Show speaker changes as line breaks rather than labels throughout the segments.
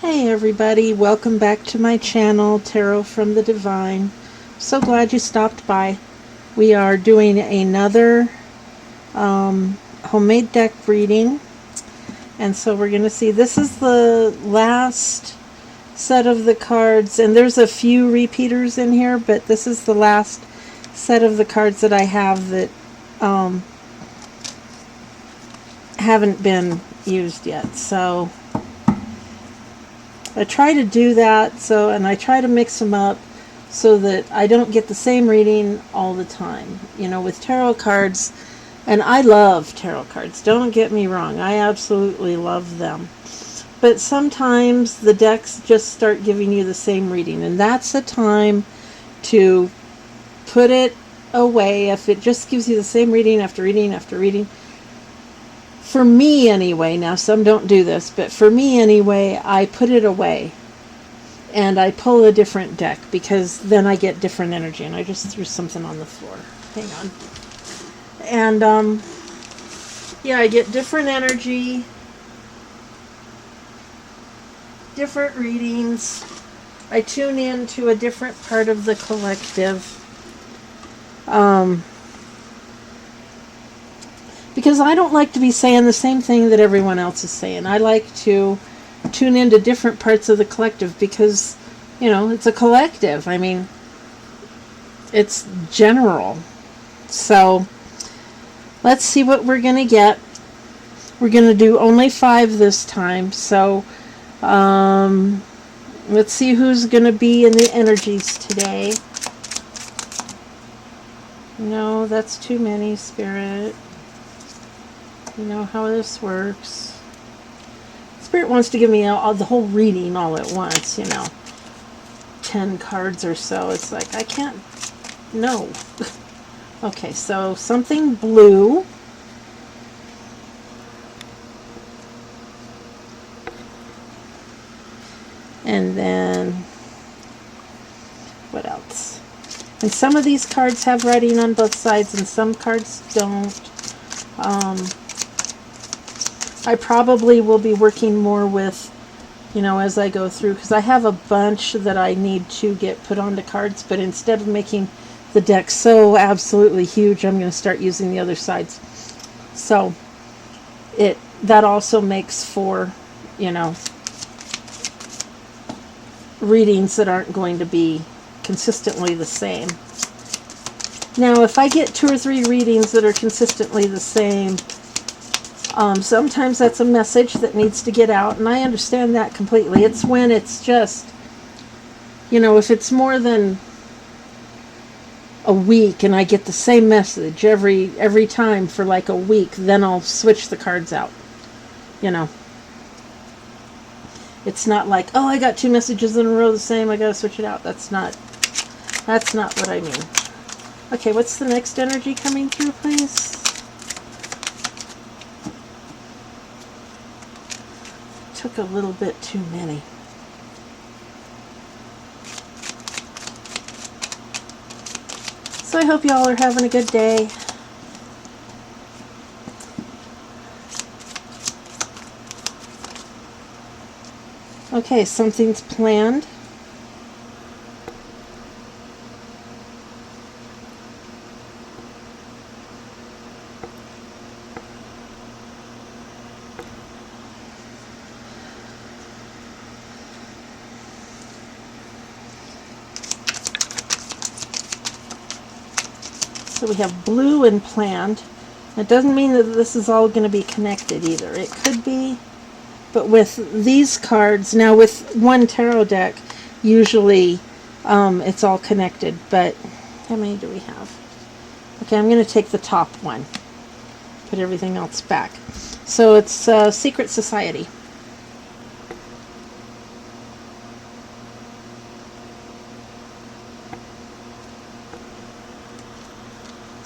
Hey everybody, welcome back to my channel, Tarot from the Divine. So glad you stopped by. We are doing another homemade deck reading. And so we're going to see, this is the last set of the cards, and there's a few repeaters in here, but this is the last set of the cards that I have that haven't been used yet. So I try to do that, and I try to mix them up so that I don't get the same reading all the time. You know, with tarot cards, and I love tarot cards, don't get me wrong, I absolutely love them. But sometimes the decks just start giving you the same reading, and that's a time to put it away if it just gives you the same reading after reading after reading. For me anyway, now some don't do this, but for me anyway, I put it away and I pull a different deck because then I get different energy. And I just threw something on the floor. Hang on. And yeah, I get different energy, different readings. I tune in to a different part of the collective. Because I don't like to be saying the same thing that everyone else is saying. I like to tune into different parts of the collective because, you know, it's a collective. I mean, it's general. So let's see what we're going to get. We're going to do only 5 this time. So let's see who's going to be in the energies today. No, that's too many, Spirit. You know how this works. Spirit wants to give me the whole reading all at once, you know. 10 cards or so. It's like, I can't. No. Okay, so something blue. And then, what else? And some of these cards have writing on both sides and some cards don't. I probably will be working more with, you know, as I go through, because I have a bunch that I need to get put onto cards, but instead of making the deck so absolutely huge, I'm going to start using the other sides. So that also makes for, you know, readings that aren't going to be consistently the same. Now, if I get 2 or 3 readings that are consistently the same, sometimes that's a message that needs to get out, and I understand that completely. It's when it's just, you know, if it's more than a week and I get the same message every time for like a week, then I'll switch the cards out. You know, it's not like, oh, I got 2 messages in a row the same, I gotta switch it out. That's not what I mean. Okay, what's the next energy coming through, please? Took a little bit too many. So I hope y'all are having a good day. Okay, something's planned. So we have blue and planned. It doesn't mean that this is all going to be connected either. It could be, but with these cards, now with one tarot deck, usually it's all connected, but how many do we have? Okay, I'm going to take the top one, put everything else back. So it's Secret Society.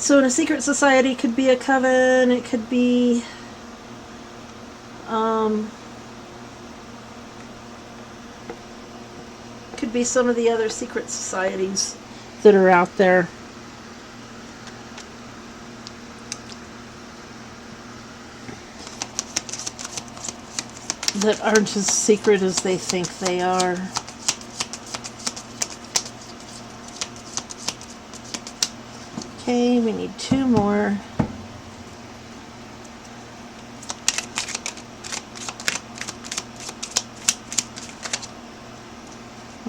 So in a secret society, it could be a coven, it could be some of the other secret societies that are out there. that aren't as secret as they think they are. Okay, we need 2 more.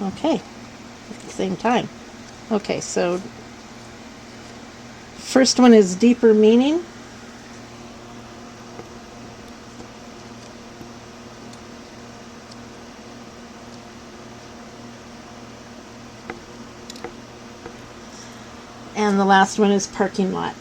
Okay, at the same time. Okay, so first one is deeper meaning. And the last one is parking lot.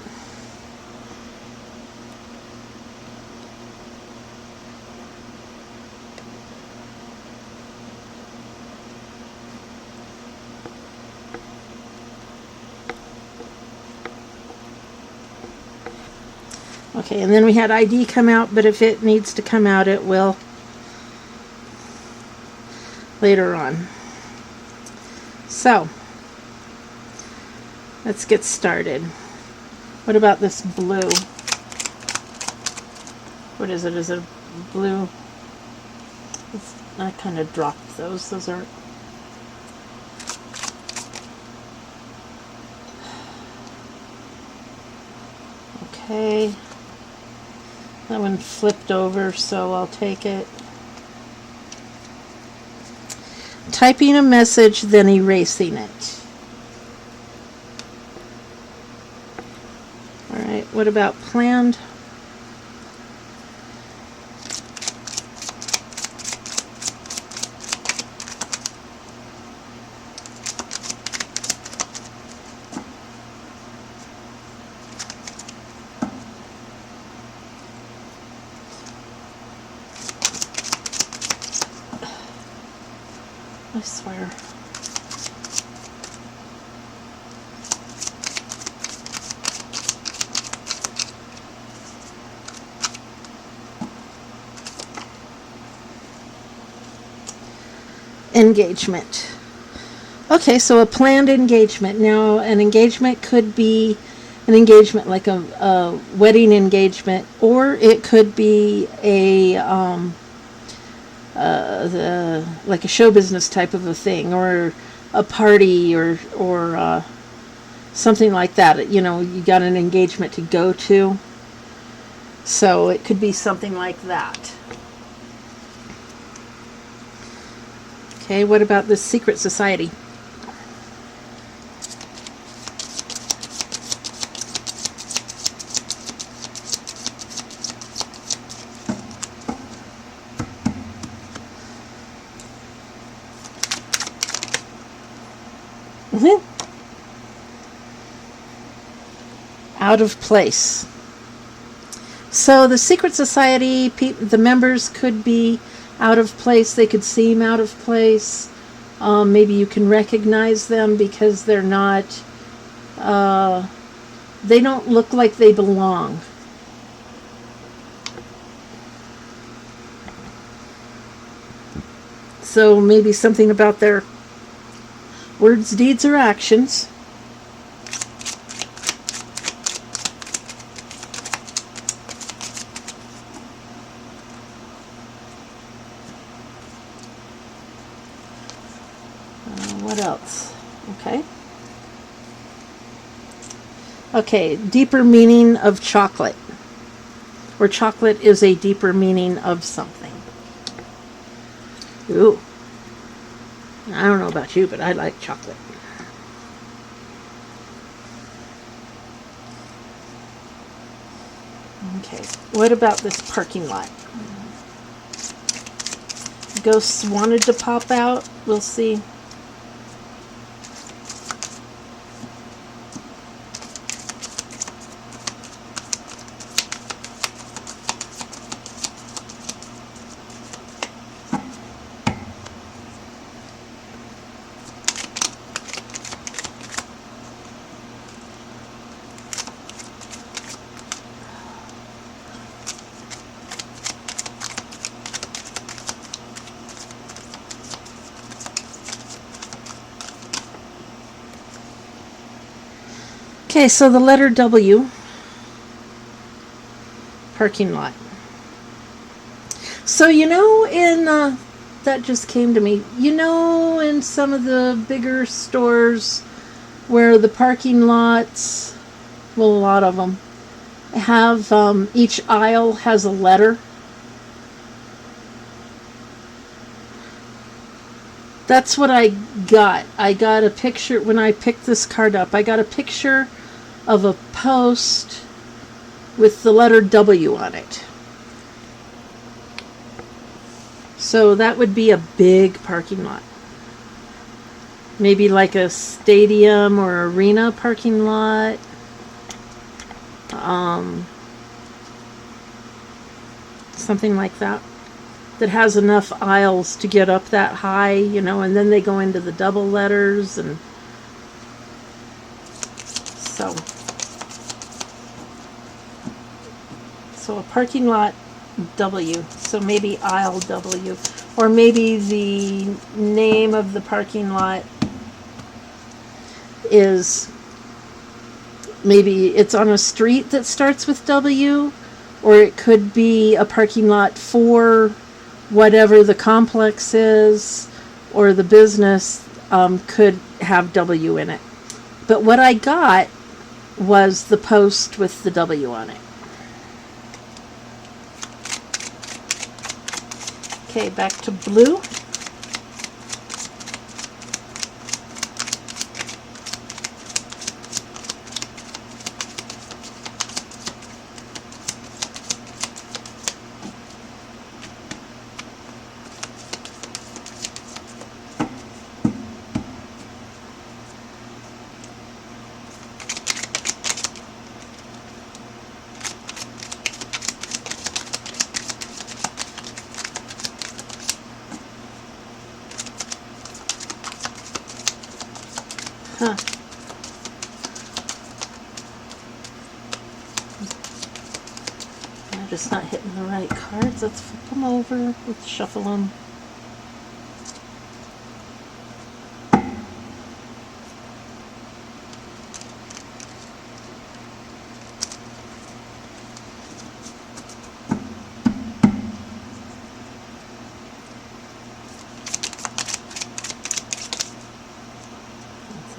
Okay, and then we had ID come out, but if it needs to come out, it will later on. So, let's get started. What about this blue? What is it? Is it blue? I kind of dropped those. Those aren't. Okay. That one flipped over, so I'll take it. Typing a message, then erasing it. All right, what about planned? I swear. Engagement. Okay, so a planned engagement. Now, an engagement could be an engagement like a wedding engagement, or it could be a like a show business type of a thing, or a party, or something like that. You know, you got an engagement to go to, so it could be something like that. Okay, what about this secret society? Out of place. So the secret society, the members could be out of place. They could seem out of place. Maybe you can recognize them because they're not, they don't look like they belong. So maybe something about their words, deeds, or actions. What else? Okay. Okay, deeper meaning of chocolate. Or chocolate is a deeper meaning of something. Ooh. I don't know about you, but I like chocolate. Okay, what about this parking lot? Ghosts wanted to pop out. We'll see. Okay, so the letter W, parking lot. So, you know, that just came to me. You know, in some of the bigger stores where the parking lots, well, a lot of them, have each aisle has a letter. That's what I got. I got a picture when I picked this card up. I got a picture of a post with the letter W on it. So that would be a big parking lot. Maybe like a stadium or arena parking lot. Something like that. That has enough aisles to get up that high, you know, and then they go into the double letters, and so a parking lot W, so maybe aisle W, or maybe the name of the parking lot is, maybe it's on a street that starts with W, or it could be a parking lot for whatever the complex is, or the business could have W in it. But what I got was the post with the W on it. Okay, back to blue. Huh. I'm just not hitting the right cards. Let's flip them over. Let's shuffle them.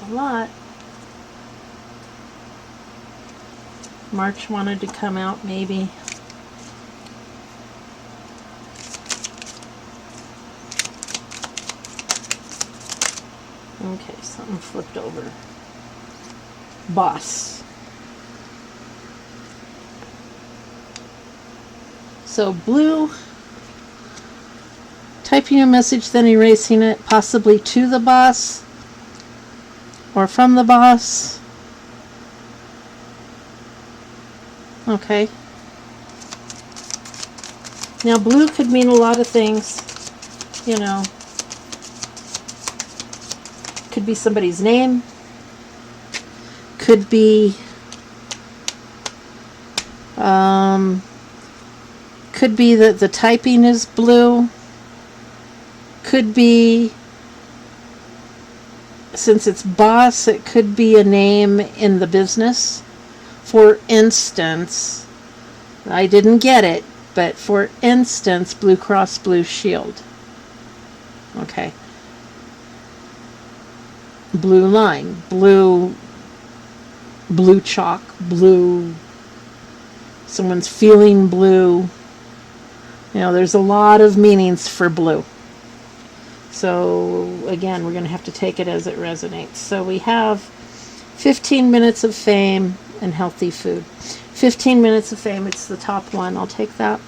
A lot. March wanted to come out, maybe. Okay, something flipped over. Boss. So blue, typing a message, then erasing it, possibly to the boss. Or from the boss. Okay. Now blue could mean a lot of things. You know. Could be somebody's name. Could be that the typing is blue. Could be, since it's boss, it could be a name in the business. For instance, I didn't get it, but for instance, Blue Cross Blue Shield. Okay. Blue line, blue chalk, blue, someone's feeling blue. You know, there's a lot of meanings for blue. So again, we're going to have to take it as it resonates. So we have 15 minutes of fame and healthy food. 15 minutes of fame, it's the top one. I'll take that.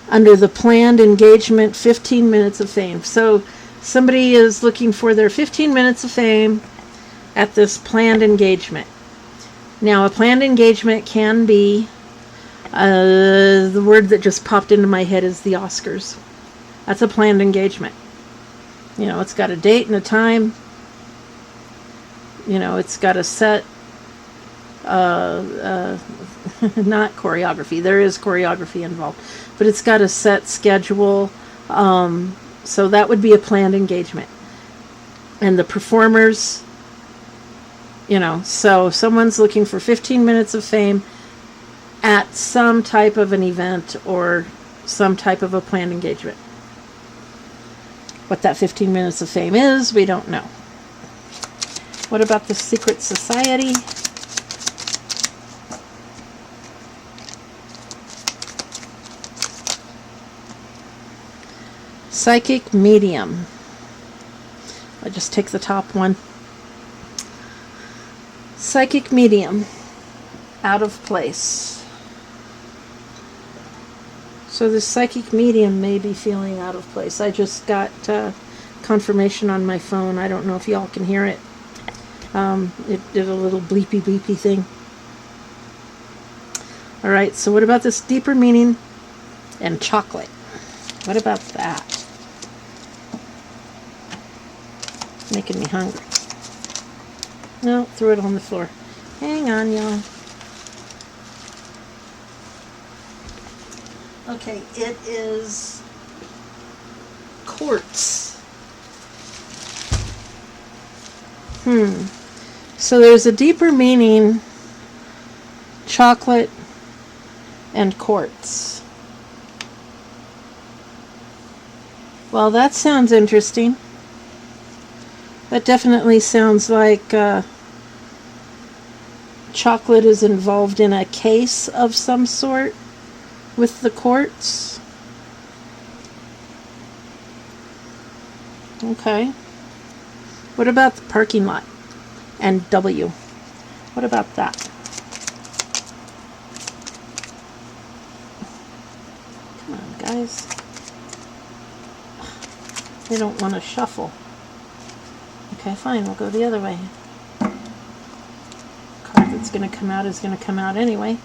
Under the planned engagement, 15 minutes of fame. So somebody is looking for their 15 minutes of fame at this planned engagement. Now, a planned engagement can be, the word that just popped into my head is the Oscars. That's a planned engagement. You know, it's got a date and a time. You know, it's got a set, not choreography. There is choreography involved. But it's got a set schedule. So that would be a planned engagement. And the performers, you know, so someone's looking for 15 minutes of fame at some type of an event or some type of a planned engagement. What that 15 minutes of fame is, we don't know. What about the secret society? Psychic medium. I just take the top one. Psychic medium. Out of place. So the psychic medium may be feeling out of place. I just got confirmation on my phone. I don't know if y'all can hear it. It did a little bleepy bleepy thing. Alright, so what about this deeper meaning and chocolate? What about that? Making me hungry. No, threw it on the floor. Hang on, y'all. Okay, it is quartz. So there's a deeper meaning, chocolate and quartz. Well, that sounds interesting. That definitely sounds like chocolate is involved in a case of some sort with the quartz. Okay. What about the parking lot and W? What about that? Come on, guys. They don't want to shuffle. Okay, fine, we'll go the other way. Card that's going to come out is going to come out anyway.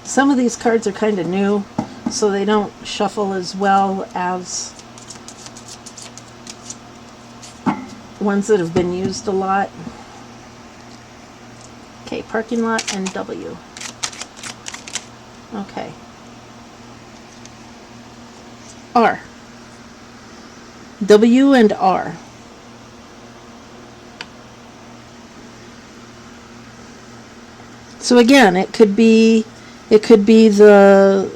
Some of these cards are kind of new, so they don't shuffle as well as ones that have been used a lot. Okay, parking lot and W. Okay. R. W and R. So again, it could be the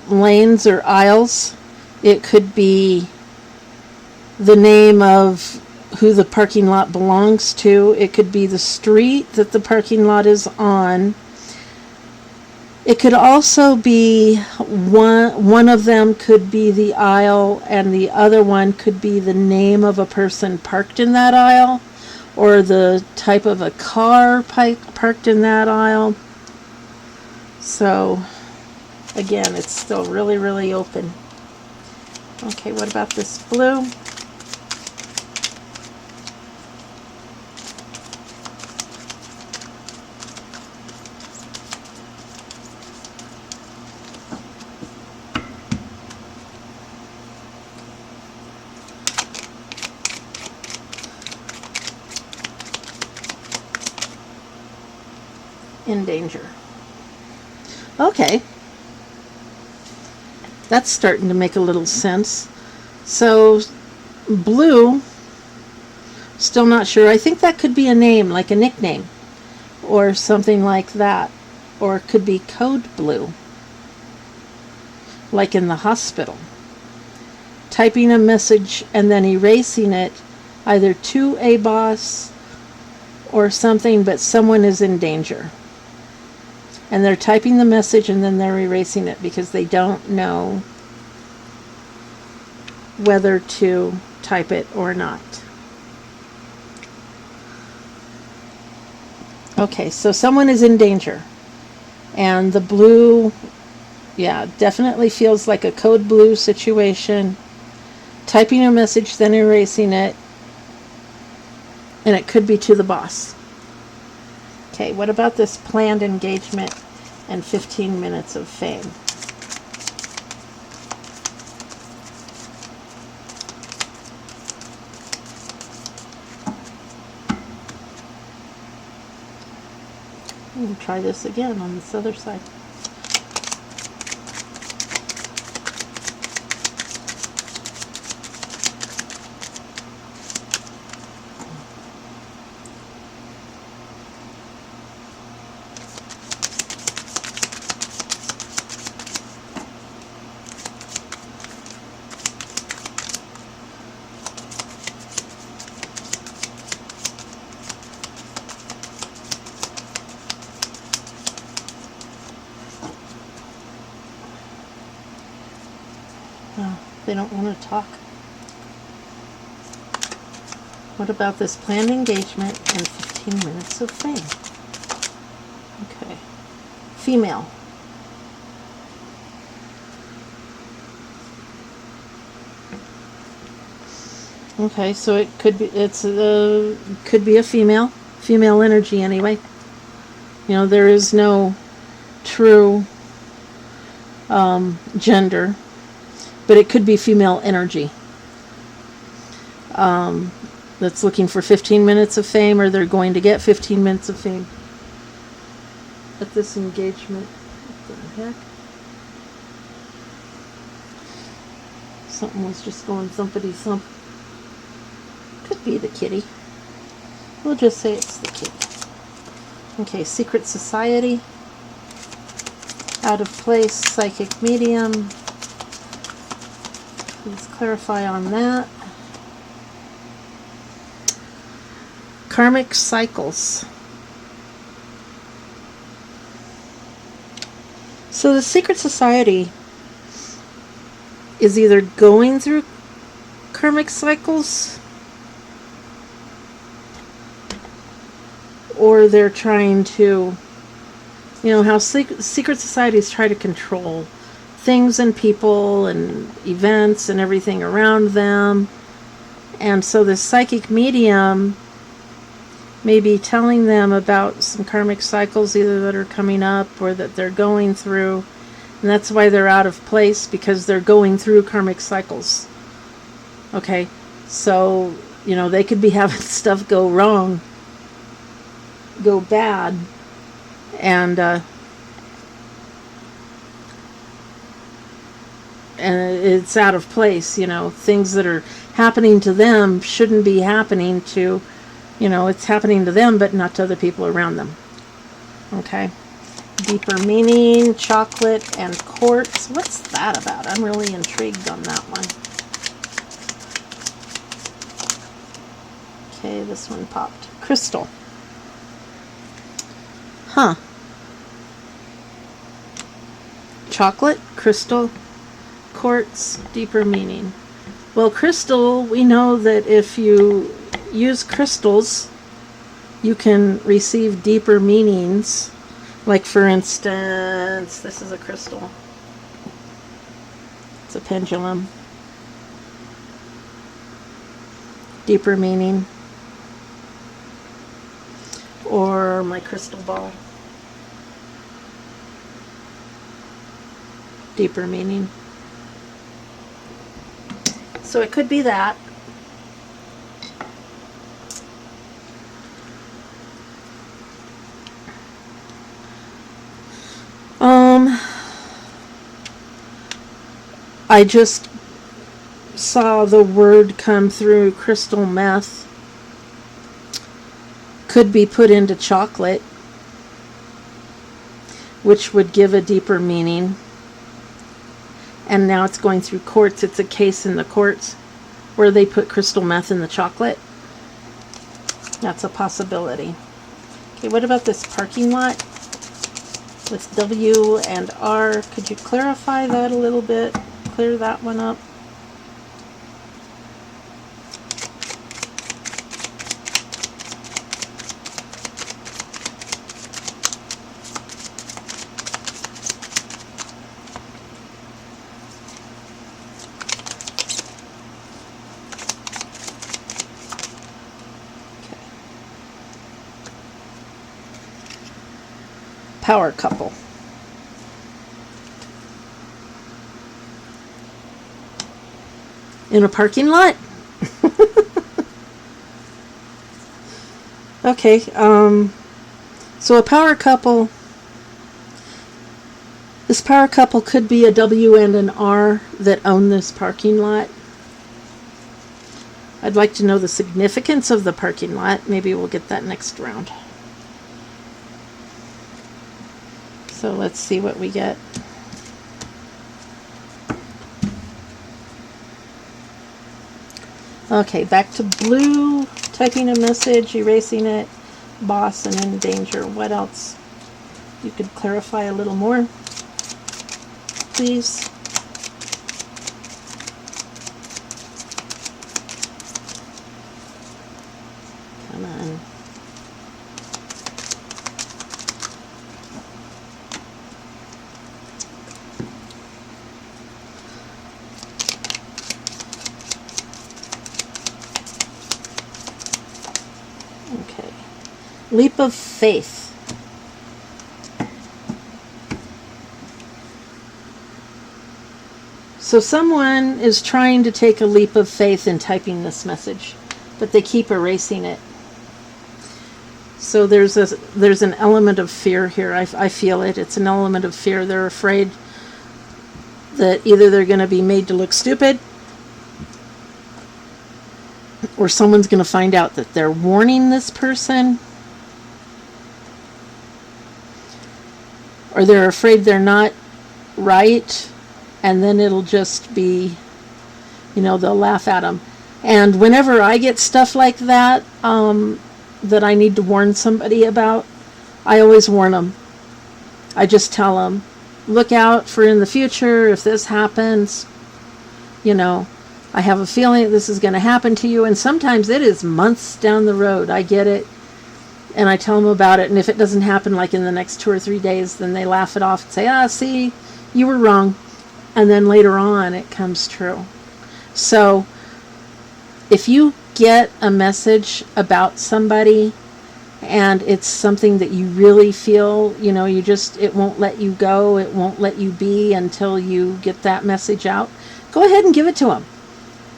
lanes or aisles. It could be the name of who the parking lot belongs to. It could be the street that the parking lot is on. It could also be one of them could be the aisle, and the other one could be the name of a person parked in that aisle, or the type of a car parked in that aisle. So again, it's still really, really open. Okay, what about this blue? In danger. Okay. That's starting to make a little sense. So, blue, still not sure. I think that could be a name, like a nickname, or something like that. Or it could be code blue, like in the hospital. Typing a message and then erasing it, either to a boss or something, but someone is in danger. And they're typing the message and then they're erasing it because they don't know whether to type it or not. Okay, so someone is in danger. And the blue, yeah, definitely feels like a code blue situation. Typing a message, then erasing it. And it could be to the boss. Okay, what about this planned engagement and 15 minutes of fame? try this again on this other side. They don't want to talk. What about this planned engagement and 15 minutes of fame? Okay. Female. Okay, so it could be could be a female energy anyway. You know, there is no true gender, but it could be female energy that's looking for 15 minutes of fame, or they're going to get 15 minutes of fame at this engagement. What the heck? Something was just going thumpity thump. Could be the kitty. We'll just say it's the kitty. Okay, secret society. Out of place, psychic medium. Please clarify on that. Karmic cycles. So the secret society is either going through karmic cycles, or they're trying to, you know how secret societies try to control things and people and events and everything around them. And so this psychic medium may be telling them about some karmic cycles either that are coming up or that they're going through. And that's why they're out of place, because they're going through karmic cycles. Okay, so, you know, they could be having stuff go wrong, go bad, and it's out of place. You know, things that are happening to them shouldn't be happening to, you know, it's happening to them but not to other people around them. Okay. Deeper meaning, chocolate and quartz. What's that about? I'm really intrigued on that one. Okay, this one popped. Crystal. Huh. Chocolate, crystal, quartz, deeper meaning. Well, crystal, we know that if you use crystals, you can receive deeper meanings. Like, for instance, this is a crystal. It's a pendulum. Deeper meaning. Or my crystal ball. Deeper meaning. So it could be that. I just saw the word come through, crystal meth. Could be put into chocolate, which would give a deeper meaning. And now it's going through quartz. It's a case in the quartz where they put crystal meth in the chocolate. That's a possibility. Okay, what about this parking lot with W and R? Could you clarify that a little bit? Clear that one up. Power couple. In a parking lot? Okay, So a power couple, this power couple could be a W and an R that own this parking lot. I'd like to know the significance of the parking lot. Maybe we'll get that next round. So let's see what we get. Okay, back to blue, typing a message, erasing it, boss, and in danger. What else? You could clarify a little more, please. Come on. Okay. Leap of faith. So someone is trying to take a leap of faith in typing this message, but they keep erasing it. So there's an element of fear here. I feel it. It's an element of fear. They're afraid that either they're going to be made to look stupid, or someone's going to find out that they're warning this person, or they're afraid they're not right, and then it'll just be, they'll laugh at them. And whenever I get stuff like that, that I need to warn somebody about, I always warn them. I just tell them, look out for in the future if this happens. I have a feeling that this is going to happen to you. And sometimes it is months down the road. I get it. And I tell them about it. And if it doesn't happen like in the next 2 or 3 days, then they laugh it off and say, see, you were wrong. And then later on, it comes true. So if you get a message about somebody and it's something that you really feel, it won't let you go, it won't let you be until you get that message out, go ahead and give it to them.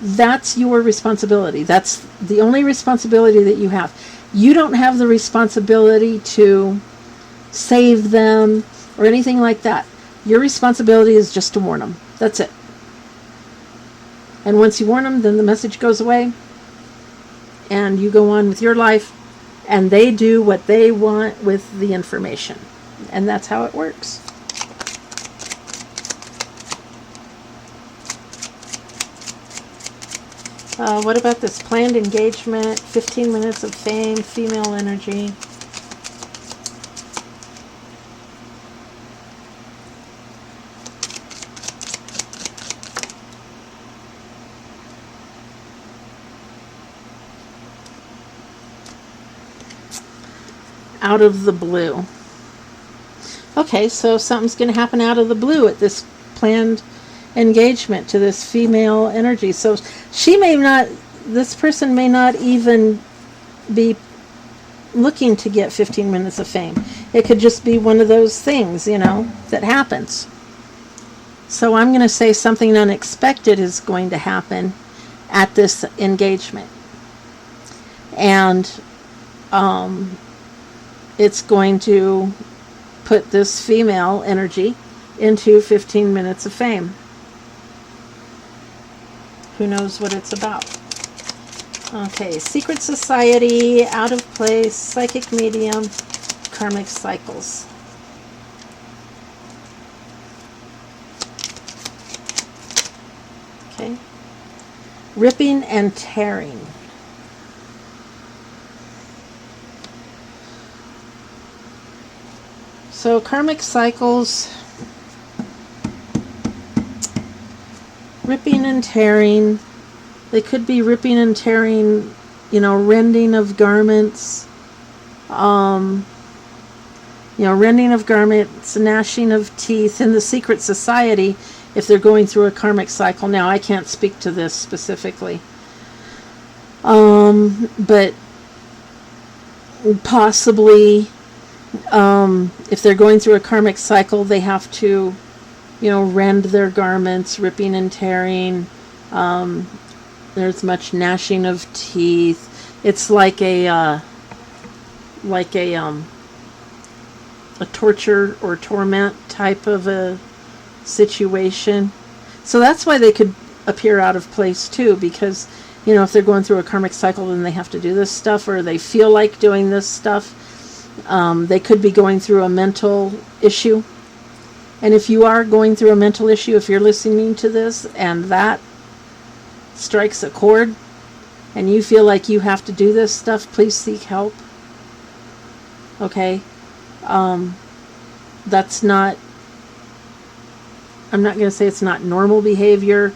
That's your responsibility. That's the only responsibility that you have. You don't have the responsibility to save them or anything like that. Your responsibility is just to warn them. That's it. And once you warn them, then the message goes away and you go on with your life and they do what they want with the information. And that's how it works. What about this planned engagement, 15 minutes of fame, female energy? Out of the blue. Okay, so something's going to happen out of the blue at this planned engagement to this female energy. So this person may not even be looking to get 15 minutes of fame. It could just be one of those things, that happens. So I'm going to say something unexpected is going to happen at this engagement. And it's going to put this female energy into 15 minutes of fame. Who knows what it's about? Okay, secret society, out of place, psychic medium, karmic cycles. Okay. Ripping and tearing. So karmic cycles, ripping and tearing. They could be ripping and tearing, rending of garments, rending of garments, gnashing of teeth in the secret society if they're going through a karmic cycle. Now, I can't speak to this specifically, but possibly if they're going through a karmic cycle, they have to, rend their garments, ripping and tearing. There's much gnashing of teeth. It's like a a torture or torment type of a situation. So that's why they could appear out of place too, because if they're going through a karmic cycle, then they have to do this stuff, or they feel like doing this stuff. They could be going through a mental issue. And if you are going through a mental issue, if you're listening to this and that strikes a chord and you feel like you have to do this stuff, please seek help. Okay? That's not, I'm not going to say it's not normal behavior,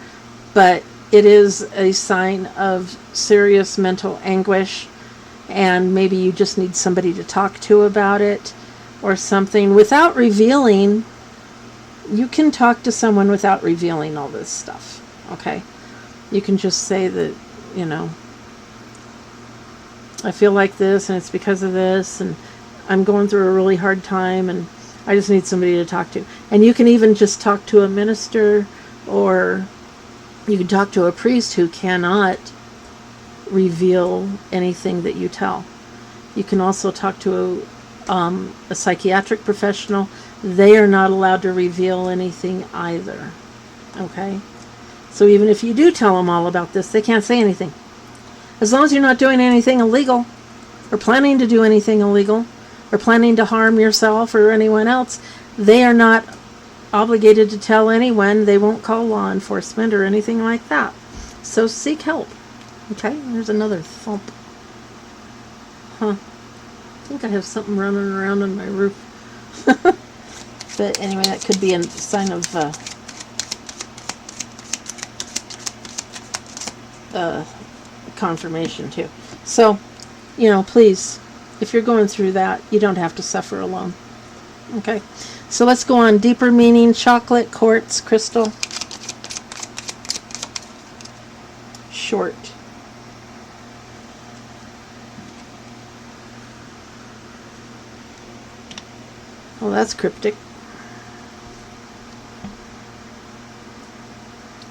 but it is a sign of serious mental anguish, and maybe you just need somebody to talk to about it or something without revealing. You can talk to someone without revealing all this stuff, okay? You can just say that, I feel like this and it's because of this, and I'm going through a really hard time and I just need somebody to talk to. And you can even just talk to a minister, or you can talk to a priest who cannot reveal anything that you tell. You can also talk to a psychiatric professional. They are not allowed to reveal anything either. Okay? So even if you do tell them all about this, they can't say anything. As long as you're not doing anything illegal, or planning to do anything illegal, or planning to harm yourself or anyone else, they are not obligated to tell anyone. They won't call law enforcement or anything like that. So seek help. Okay? There's another thump. I think I have something running around on my roof. But anyway, that could be a sign of confirmation too. So, please, if you're going through that, you don't have to suffer alone. Okay? So let's go on. Deeper meaning, chocolate, quartz, crystal. Short. Well, that's cryptic.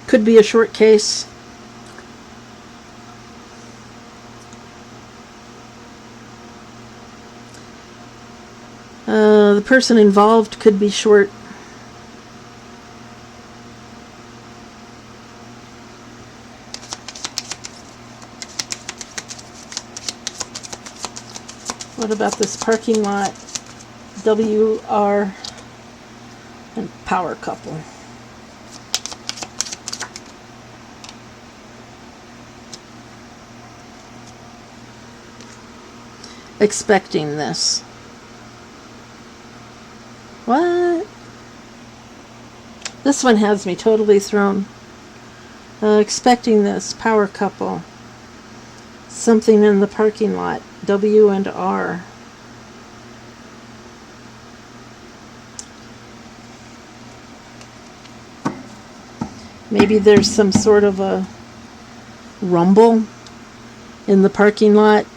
Could be a short case. The person involved could be short. What about this parking lot? WR and power couple. Expecting this. What? This one has me totally thrown. Expecting this. Power couple. Something in the parking lot. W and R. Maybe there's some sort of a rumble in the parking lot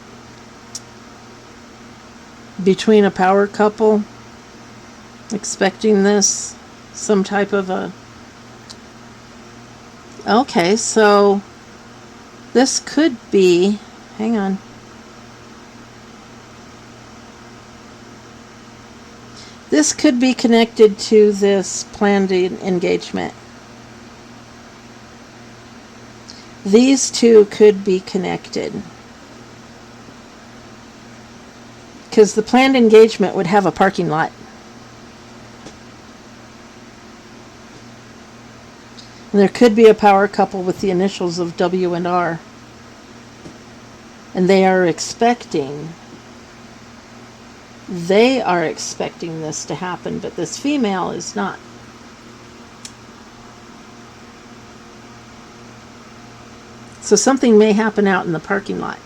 between a power couple. Expecting this. Some type of a... Okay, so this could be... Hang on. This could be connected to this planned engagement. These two could be connected. Because the planned engagement would have a parking lot. And there could be a power couple with the initials of W and R. And they are expecting this to happen, but this female is not. So something may happen out in the parking lot.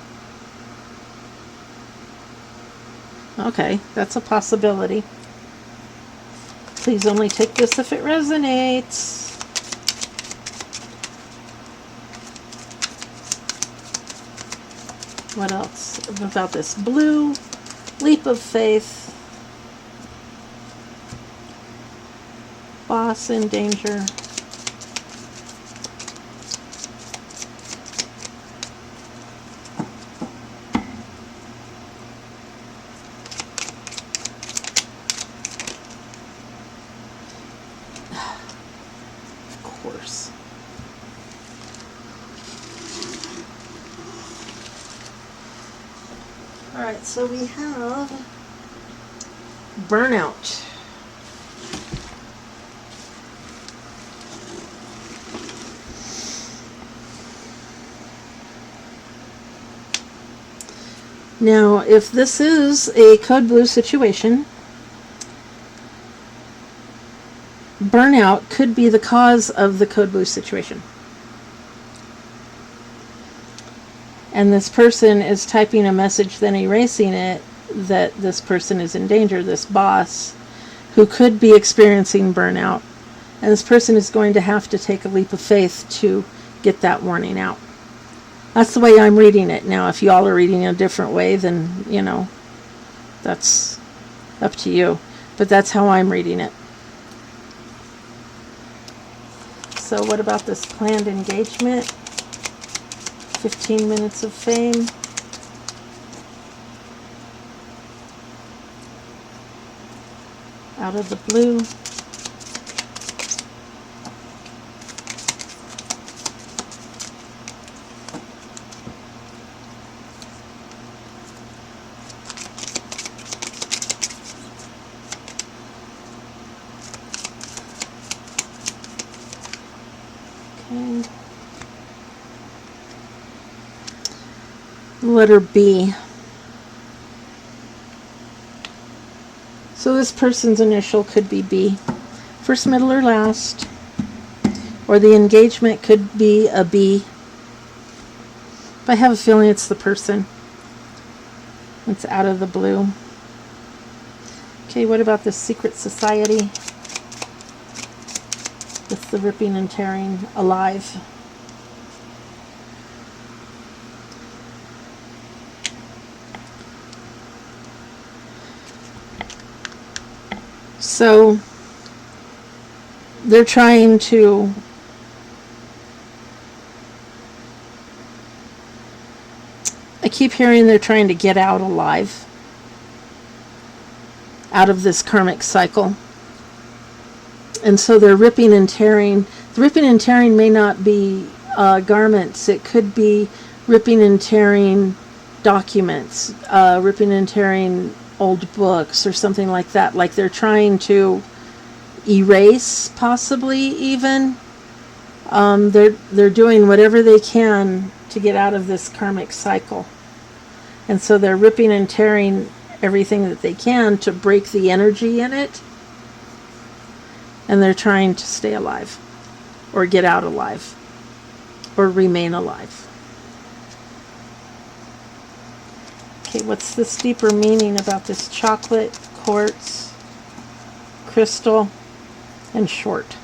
Okay, that's a possibility. Please only take this if it resonates. What else about this? Blue, leap of faith, boss in danger. course. All right, so we have burnout. Now, if this is a code blue situation, burnout could be the cause of the code blue situation. And this person is typing a message, then erasing it, that this person is in danger, this boss, who could be experiencing burnout. And this person is going to have to take a leap of faith to get that warning out. That's the way I'm reading it. Now, if y'all are reading it a different way, then, you know, that's up to you. But that's how I'm reading it. So what about this planned engagement? 15 minutes of fame. Out of the blue. Okay. Letter B. So this person's initial could be B. First, middle, or last. Or the engagement could be a B. But I have a feeling it's the person. It's out of the blue. Okay, what about the secret society? With the ripping and tearing alive. So they're trying to I keep hearing they're trying to get out alive, out of this karmic cycle. And so they're ripping and tearing. The ripping and tearing may not be garments. It could be ripping and tearing documents, ripping and tearing old books or something like that. Like they're trying to erase, possibly even. They're doing whatever they can to get out of this karmic cycle. And so they're ripping and tearing everything that they can to break the energy in it. And they're trying to stay alive, or get out alive, or remain alive. Okay, what's this deeper meaning about this chocolate, quartz, crystal, and short?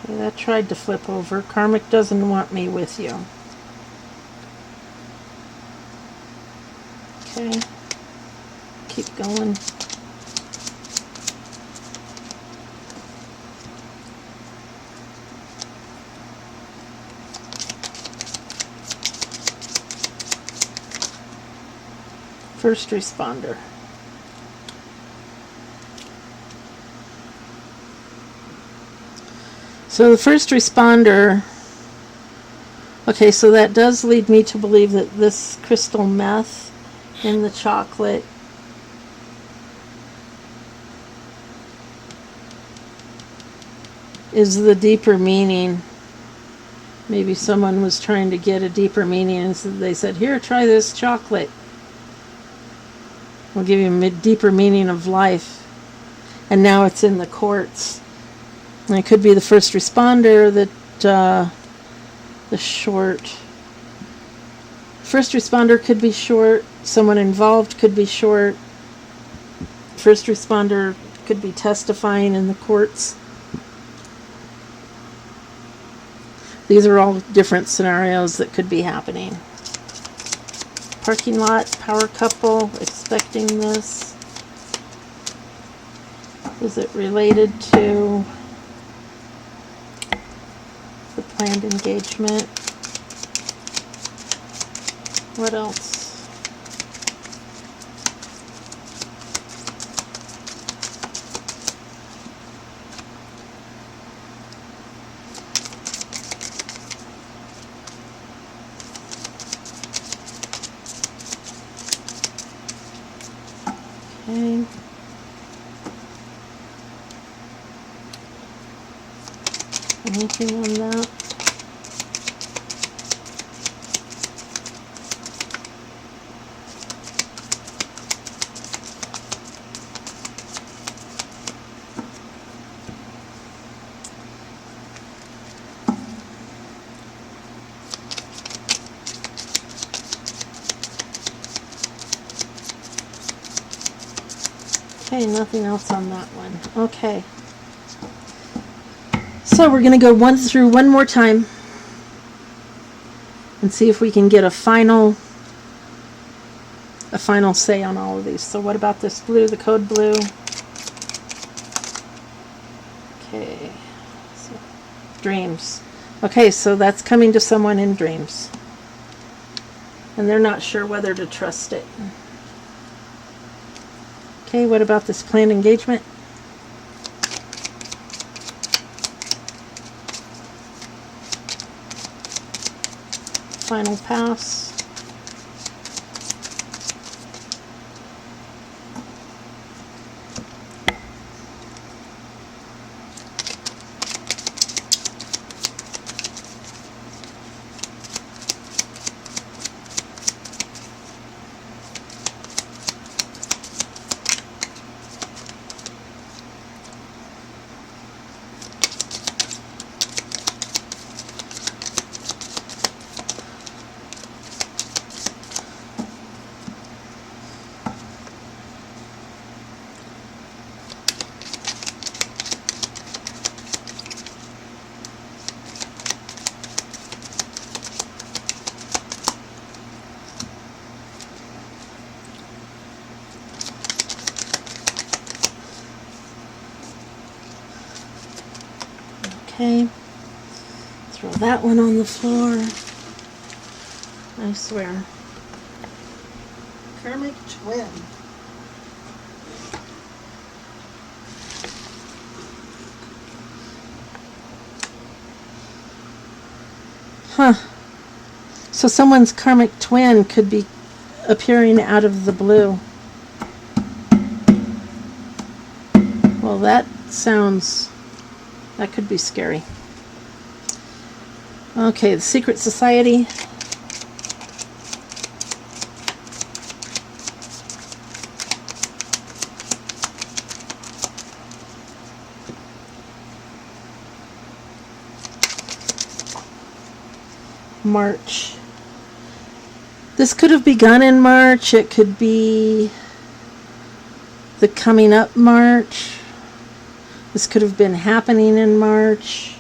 Okay, that tried to flip over. Karmic doesn't want me with you. Okay. Keep going. First responder. So the first responder, okay, so that does lead me to believe that this crystal meth in the chocolate is the deeper meaning. Maybe someone was trying to get a deeper meaning, and so they said, here, try this chocolate. We'll give you a deeper meaning of life. And now it's in the quartz. And it could be the first responder that the short. First responder could be short. Someone involved could be short. First responder could be testifying in the courts. These are all different scenarios that could be happening. Parking lot, power couple, expecting this. Is it related to the planned engagement? What else? Okay. Anything on that? Okay, nothing else on that one. Okay. So we're going to go through one more time and see if we can get a final say on all of these. So what about this blue, the code blue? Okay. So, dreams. Okay, so that's coming to someone in dreams. And they're not sure whether to trust it. Okay, what about this planned engagement? Final pass. Okay, throw that one on the floor. I swear. Karmic twin. Huh. So someone's karmic twin could be appearing out of the blue. Well, that could be scary. Okay, the Secret Society. March. This could have begun in March. It could be the coming up March. This could have been happening in March.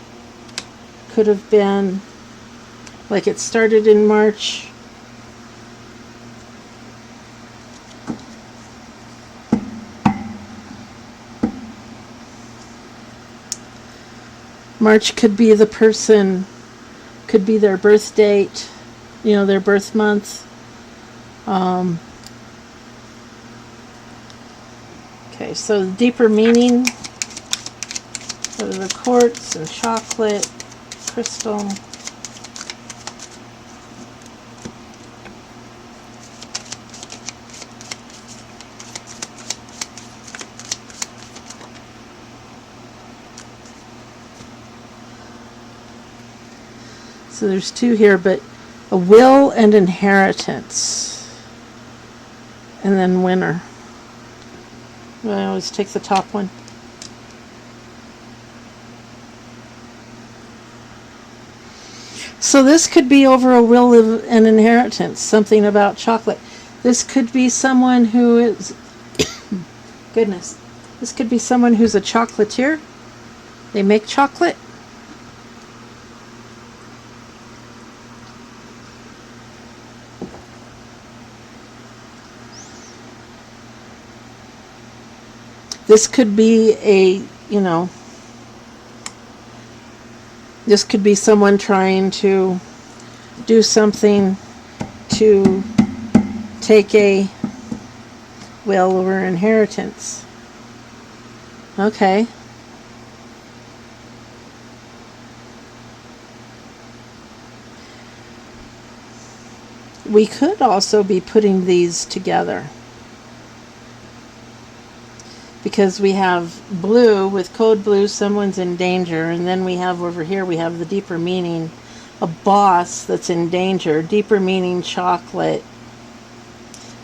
Could have been like it started in March. March could be the person, could be their birth date, their birth month. Okay, so the deeper meaning of the quartz and chocolate, crystal. So there's two here, but a will and inheritance. And then winner. I always take the top one. So this could be over a will and inheritance, something about chocolate. This could be someone who is, goodness, this could be someone who's a chocolatier. They make chocolate. This could be this could be someone trying to do something to take a will or inheritance. Okay. We could also be putting these together. because we have blue with code blue, someone's in danger, and then we have over here, we have the deeper meaning, a boss that's in danger, deeper meaning chocolate,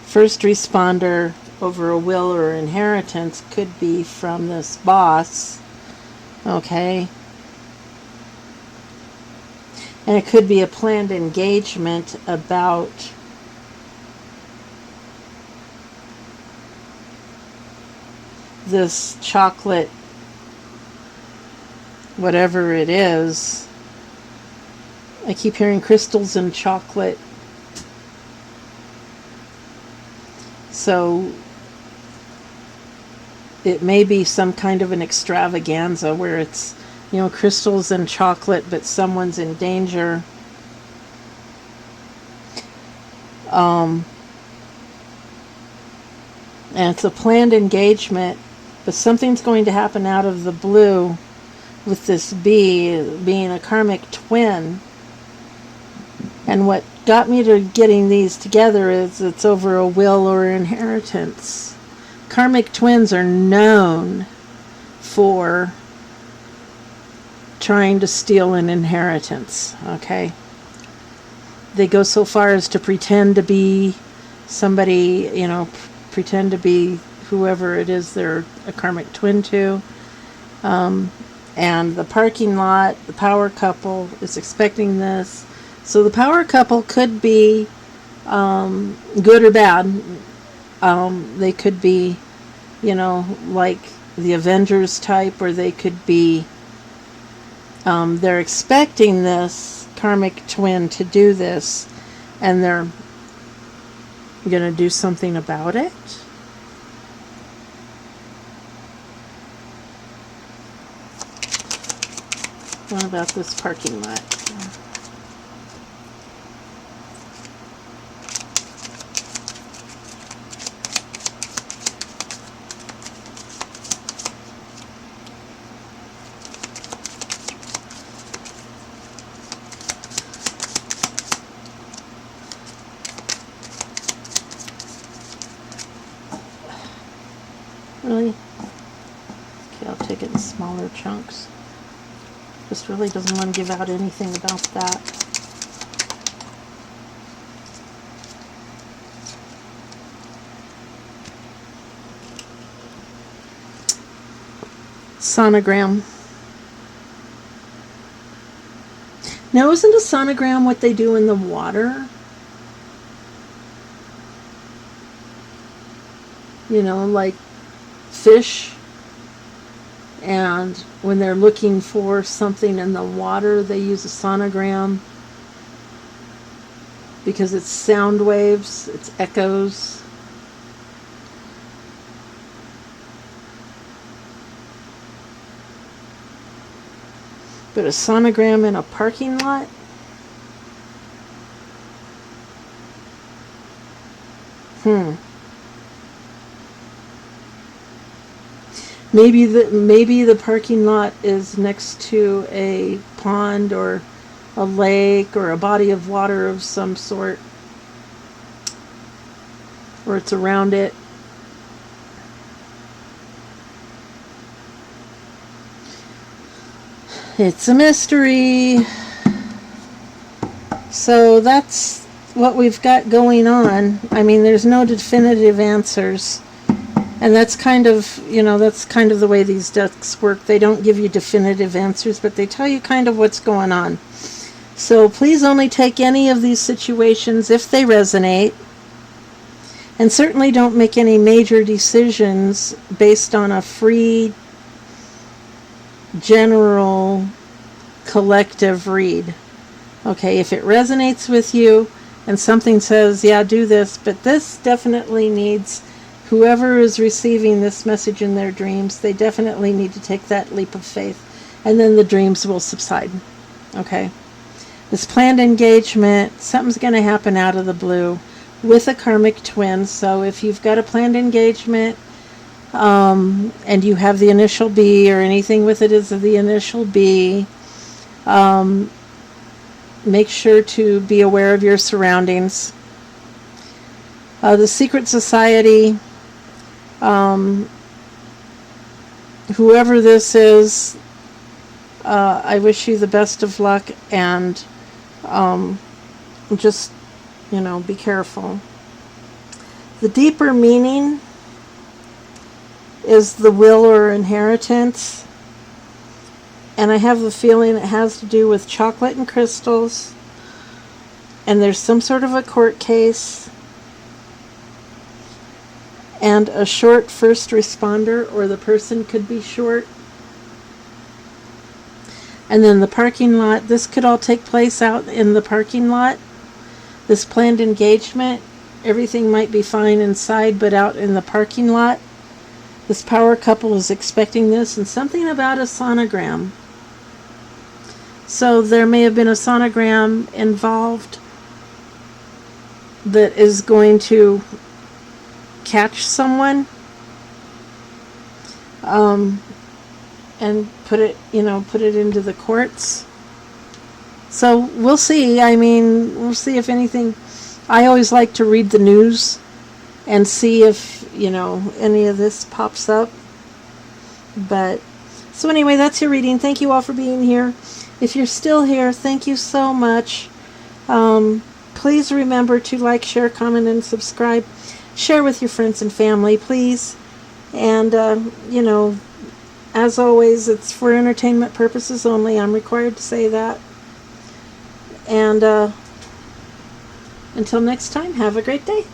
first responder over a will or inheritance could be from this boss, okay? And it could be a planned engagement about this chocolate, whatever it is. I keep hearing crystals and chocolate. So it may be some kind of an extravaganza where it's, you know, crystals and chocolate, but someone's in danger. And it's a planned engagement, but something's going to happen out of the blue with this bee being a karmic twin. And what got me to getting these together is it's over a will or inheritance. Karmic twins are known for trying to steal an inheritance, okay? They go so far as to pretend to be somebody, you know, pretend to be whoever it is they're a karmic twin to. And the parking lot, the power couple is expecting this. So the power couple could be good or bad. They could be, you know, like the Avengers type, or they could be, they're expecting this karmic twin to do this, and they're going to do something about it. What about this parking lot? Really? Okay, I'll take it in smaller chunks. Just really doesn't want to give out anything about that. Sonogram. Now, isn't a sonogram what they do in the water? You know, like fish, and when they're looking for something in the water, they use a sonogram because it's sound waves, it's echoes. But a sonogram in a parking lot? Maybe the parking lot is next to a pond or a lake or a body of water of some sort, or it's around it. It's a mystery. So that's what we've got going on. I mean, there's no definitive answers. And that's kind of, you know, that's kind of the way these decks work. They don't give you definitive answers, but they tell you kind of what's going on. So please only take any of these situations if they resonate. And certainly don't make any major decisions based on a free, general, collective read. Okay, if it resonates with you and something says, yeah, do this, but this definitely needs... Whoever is receiving this message in their dreams, they definitely need to take that leap of faith, and then the dreams will subside. Okay? This planned engagement, something's going to happen out of the blue with a karmic twin. So if you've got a planned engagement and you have the initial B, or anything with it is the initial B, make sure to be aware of your surroundings. The secret society... whoever this is, I wish you the best of luck, and just, be careful. The deeper meaning is the will or inheritance, and I have the feeling it has to do with chocolate and crystals, and there's some sort of a court case, and a short first responder, or the person could be short. And then the parking lot, this could all take place out in the parking lot. This planned engagement, everything might be fine inside, but out in the parking lot, this power couple is expecting this, and something about a sonogram. So there may have been a sonogram involved that is going to catch someone, and put it into the courts. So we'll see. We'll see if anything. I always like to read the news and see if, any of this pops up. But, so anyway, that's your reading. Thank you all for being here. If you're still here, thank you so much. Please remember to like, share, comment, and subscribe. Share with your friends and family, please. And, as always, it's for entertainment purposes only. I'm required to say that. And until next time, have a great day.